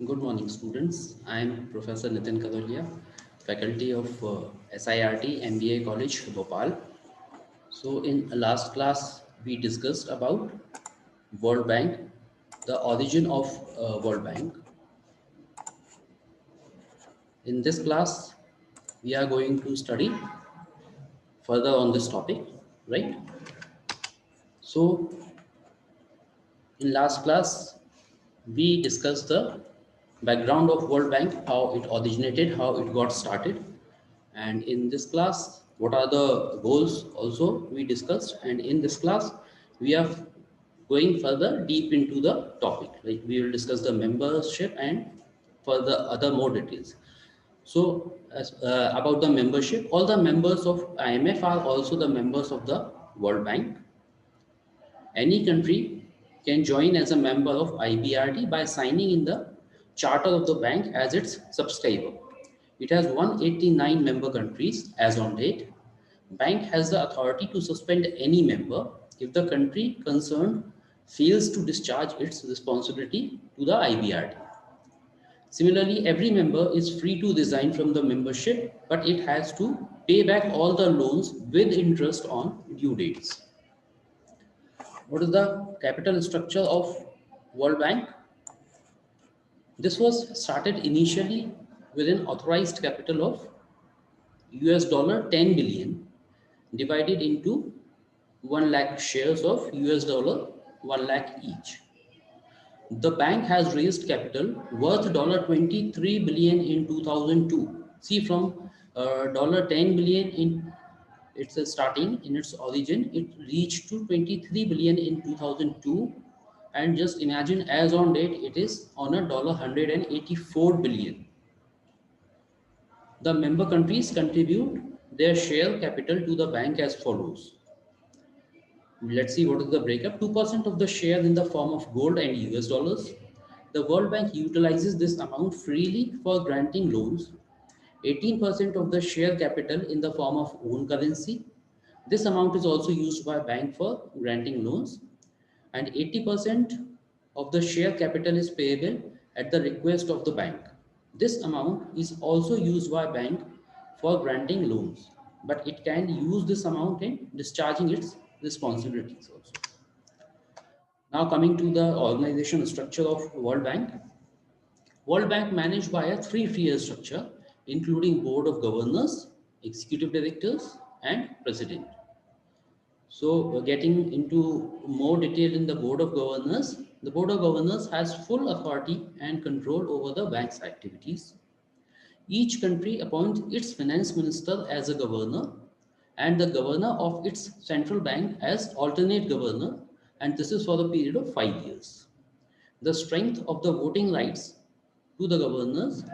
Good morning, students. I am Professor Nitin, faculty of SIRT MBA College, Bhopal. So, in last class, we discussed about World Bank, the origin of World Bank. In this class, we are going to study further on this topic, right? So, in last class, we discussed the background of World Bank, how it originated, how it got started, and in this class what are the goals also we discussed, and in this class we are going further deep into the topic, like we will discuss the membership and further other more details. So about the membership, all the members of IMF are also the members of the World Bank. Any country can join as a member of IBRD by signing in the charter of the bank as its subscriber. It has 189 member countries as on date. Bank has the authority to suspend any member if the country concerned fails to discharge its responsibility to the IBRD. Similarly, every member is free to resign from the membership, but it has to pay back all the loans with interest on due dates. What is the capital structure of World Bank? This was started initially with an authorized capital of US dollar 10 billion divided into 1 lakh shares of US dollar 1 lakh each. The bank has raised capital worth dollar 23 billion in 2002. See, from dollar 10 billion in its starting, in its origin, it reached to 23 billion in 2002, and just imagine as on date it is on a dollar 184 billion. The member countries contribute their share capital to the bank as follows. Let's see what is the breakup. 2% of the share in the form of gold and US dollars. The World Bank utilizes this amount freely for granting loans. 18% of the share capital in the form of own currency. This amount is also used by bank for granting loans, and 80% of the share capital is payable at the request of the bank. This amount is also used by bank for granting loans, but it can use this amount in discharging its responsibilities also. Now coming to the organization structure of World Bank. World Bank managed by a three-tier structure, including board of governors, executive directors, and president. So, getting into more detail in the board of governors, the board of governors has full authority and control over the bank's activities. Each country appoints its finance minister as a governor and the governor of its central bank as alternate governor, and this is for the period of 5 years. The strength of the voting rights to the governors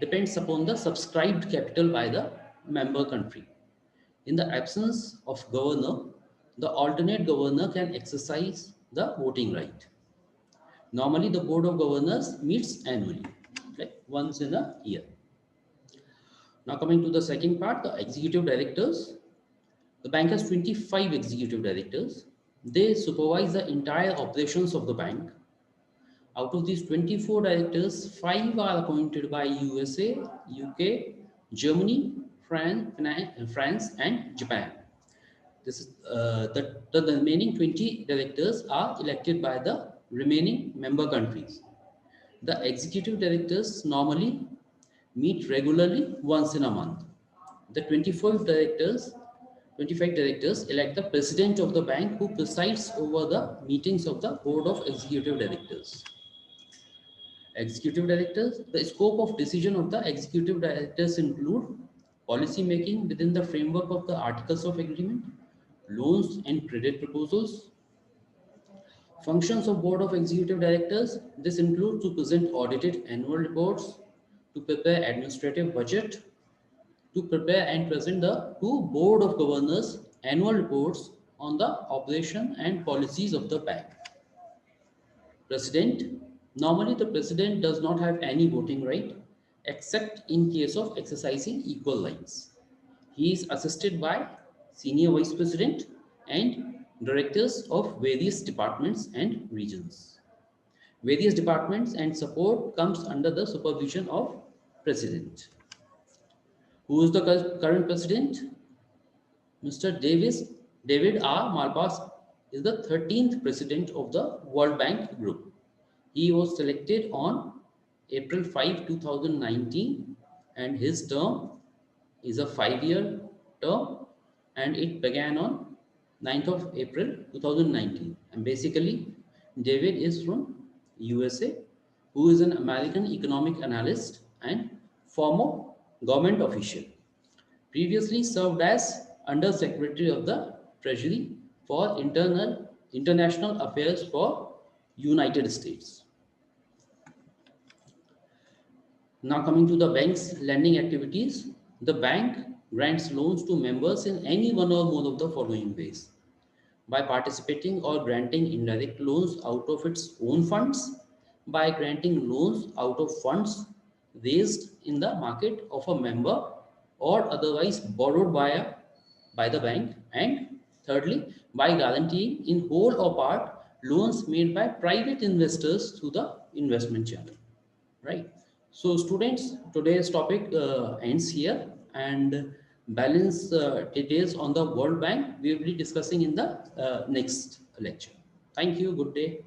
depends upon the subscribed capital by the member country. In the absence of governor, the alternate governor can exercise the voting right. Normally, the board of governors meets annually, like once in a year. Now, coming to the second part, the executive directors. The bank has 25 executive directors. They supervise the entire operations of the bank. Out of these 24 directors, 5 are appointed by USA, UK, Germany, France, and Japan. This is the remaining 20 directors are elected by the remaining member countries. The executive directors normally meet regularly once in a month. The 25 directors elect the president of the bank, who presides over the meetings of the board of executive directors. Executive directors, the scope of decision of the executive directors include policy making within the framework of the articles of agreement, loans and credit proposals. Functions of board of executive directors, this includes to present audited annual reports, to prepare administrative budget, to prepare and present the to board of governors annual reports on the operation and policies of the bank. President, normally the president does not have any voting right except in case of exercising equal rights. He is assisted by senior vice president and directors of various departments and regions. Various departments and support comes under the supervision of president. Who is the current president? Mr. David R. Malpass is the 13th president of the World Bank Group. He was selected on April 5, 2019, and his term is a 5-year term, and it began on 9th of April 2019. And basically, David is from USA, who is an American economic analyst and former government official. Previously served as Under Secretary of the Treasury for International Affairs for United States. Now coming to the bank's lending activities, the bank grants loans to members in any one or more of the following ways: by participating or granting indirect loans out of its own funds, by granting loans out of funds raised in the market of a member or otherwise borrowed by the bank, and thirdly, by guaranteeing in whole or part loans made by private investors through the investment channel. Right. So students, today's topic ends here, and balance details on the World Bank we will be discussing in the next lecture. Thank you. Good day.